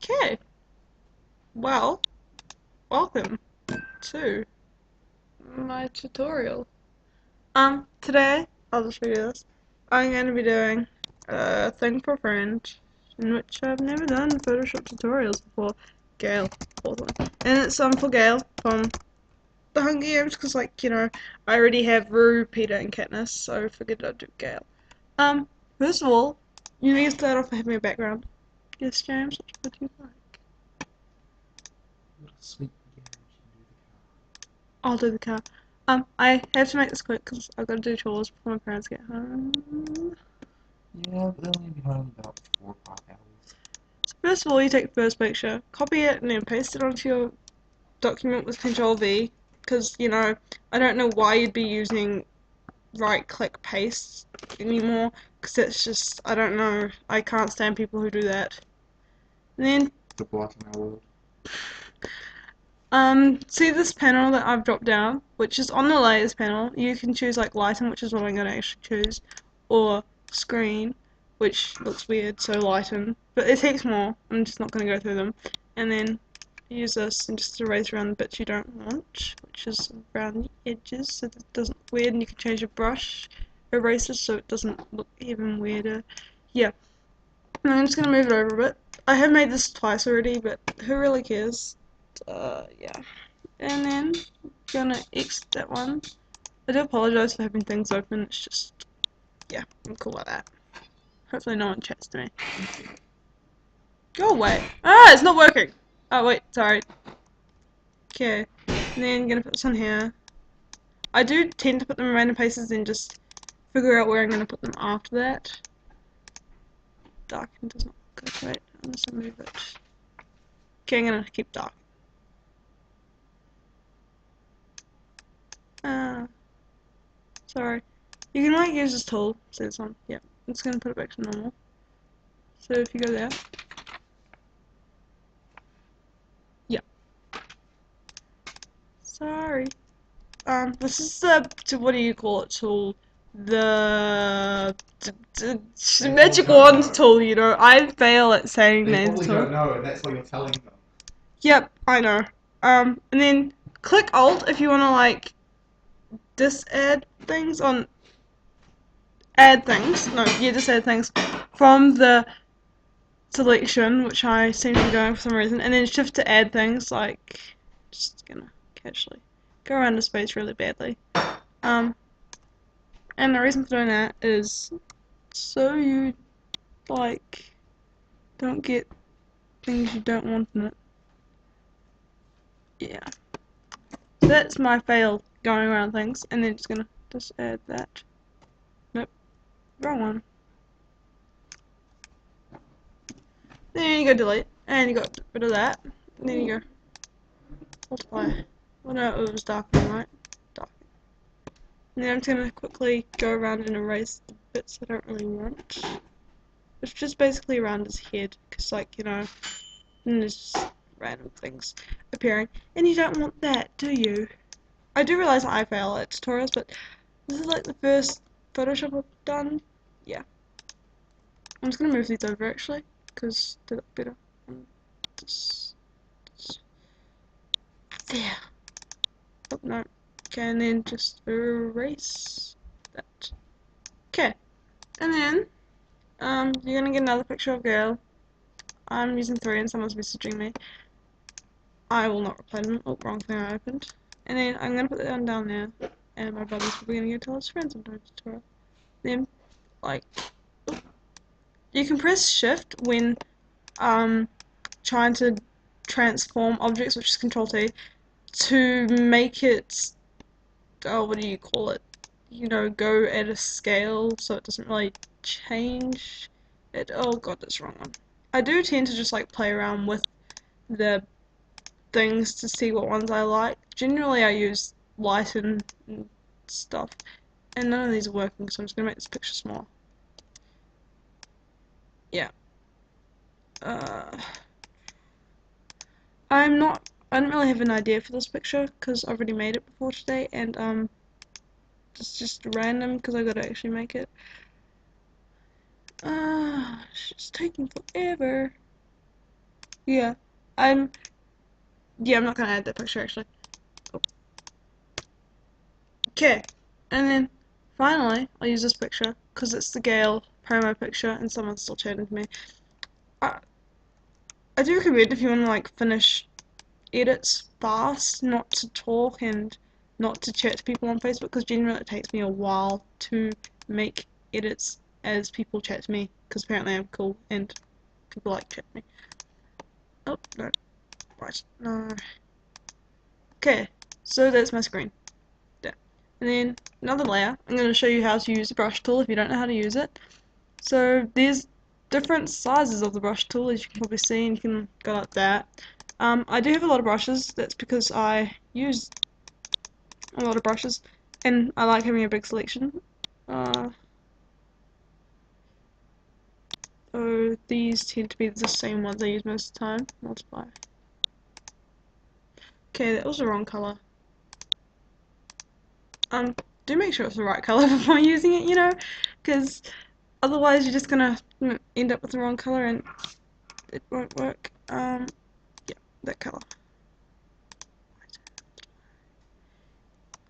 Okay, well, welcome to my tutorial. Today, I'll just show you this. I'm going to be doing a thing for a friend, in which I've never done Photoshop tutorials before. Gale, awesome. And it's for Gale from the Hunger Games, because I already have Rue, Peter, and Katniss, so I figured I'd do Gale. First of all, you need to start off by having a background. Yes, James, what would you like? Little sweet beginner should do I'll do the car. I have to make this quick because I've got to do chores before my parents get home. the car. Yeah, they'll only be home about 4 or 5 hours. So first of all, you take the first picture, copy it, and then paste it onto your document with Control V. Because I don't know why you'd be using right-click paste anymore. Because it's just, I don't know. I can't stand people who do that. And then The blocking my world. see this panel that I've dropped down, which is on the layers panel. You can choose like lighten, which is what I'm going to actually choose, or screen, which looks weird, so lighten. But it takes more. I'm just not going to go through them. And then use this and just erase around the bits you don't want, which is around the edges, so that it doesn't look weird. And you can change your brush eraser so it doesn't look even weirder. Yeah. And I'm just going to move it over a bit. I have made this twice already, but who really cares? Yeah. And then gonna exit that one. I do apologize for having things open. It's just, yeah, I'm cool with that. Hopefully no one chats to me. Go away. Ah, it's not working. Oh wait, sorry. Okay. And then gonna put this on here. I do tend to put them in random places and just figure out where I'm gonna put them after that. Darken does not look good. Wait, I'm just gonna move it. Okay, I'm gonna keep dark. Ah, sorry. You can use this tool. See this one? Yeah. I'm just gonna put it back to normal. So if you go there. Yeah. Sorry. This is what do you call it tool? The magic wand tool, I fail at saying They names probably tool. don't know, and that's why you're telling them. Yep, I know. And then click Alt if you wanna disadd things on add things. No, yeah, disadd things from the selection, which I seem to be doing for some reason, and then shift to add things, just gonna casually go around the space really badly. And the reason for doing that is so you, don't get things you don't want in it. Yeah. So that's my fail going around things, and then just gonna add that. Nope, wrong one. Then you go delete, and you got rid of that. And then you go multiply. Well, no, it was darkening, right? Darken. And then I'm just gonna quickly go around and erase the bits I don't really want. It's just basically around his head, because, and there's just random things appearing. And you don't want that, do you? I do realize I fail at tutorials, but this is the first Photoshop I've done. Yeah. I'm just gonna move these over actually, because they look better. This. There. Oh, no. Okay, and then just erase that. Okay. And then, you're gonna get another picture of Gale. I'm using 3 and someone's messaging me. I will not reply to them. Oh, wrong thing I opened. And then I'm gonna put that one down there. And my brother's probably gonna go tell his friends I'm doing a tutorial. Then, you can press shift when trying to transform objects, which is Control T, to make it, what do you call it? Go at a scale so it doesn't really change it. Oh god, that's the wrong one. I do tend to just play around with the things to see what ones I like. Generally I use lighten and stuff, and none of these are working, so I'm just gonna make this picture smaller. Yeah. I don't really have an idea for this picture because I've already made it before today, and it's just random because I gotta actually make it. It's just taking forever. Yeah. I'm yeah, I'm not gonna add that picture actually. Okay. And then finally I'll use this picture because it's the Gale promo picture and someone's still chatting to me. I, I do recommend if you want to like finish edits fast, not to talk and not to chat to people on Facebook because generally it takes me a while to make edits as people chat to me because apparently I'm cool and people like chat to me. Oh, no. Right. No. Okay. So that's my screen. There. And then another layer. I'm going to show you how to use the brush tool if you don't know how to use it. So there's different sizes of the brush tool as you can probably see and you can go like that. I do have a lot of brushes. That's because I use a lot of brushes and I like having a big selection. So these tend to be the same ones I use most of the time. Multiply. Okay, that was the wrong color. Do make sure it's the right color before using it, you know, because otherwise you're just gonna end up with the wrong color and it won't work. Yeah, that color.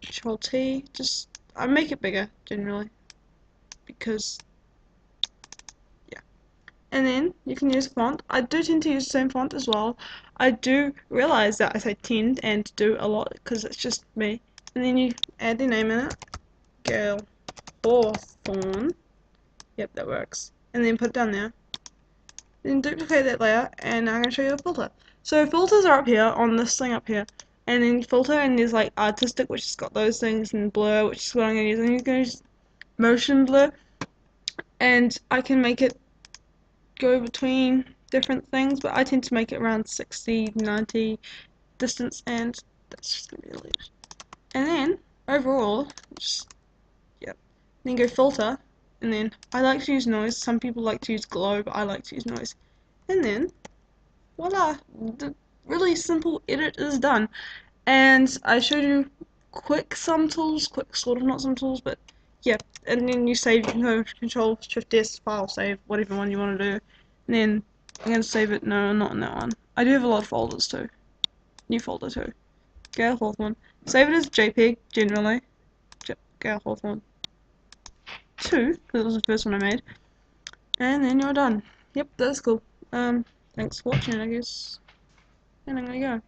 Control T, just I make it bigger generally because yeah. And then you can use font. I do tend to use the same font as well. I do realize that I say tend and do a lot because it's just me. And then you add the name in it. Gale Hawthorne. Yep, that works. And then put it down there. Then duplicate that layer and I'm going to show you a filter. So filters are up here on this thing up here. And then filter and there's like artistic which has got those things and blur which is what I'm going to use. I'm going to use motion blur and I can make it go between different things but I tend to make it around 60, 90 distance and that's just going to be the limit. And then overall, just, yep. Then go filter and then I like to use noise. Some people like to use glow but I like to use noise. And then voila, the really simple edit is done. And I showed you quick sum tools, quick sort of not some tools, but yeah. And then you save, you can go Control Shift S, file save, whatever one you want to do. And then I'm gonna save it. No, not in that one. I do have a lot of folders too. New folder too. Gale Hawthorne. Save it as JPEG generally. Gale Hawthorne 2, because it was the first one I made. And then you're done. Yep, that's cool. Thanks for watching, I guess. And I'm gonna go.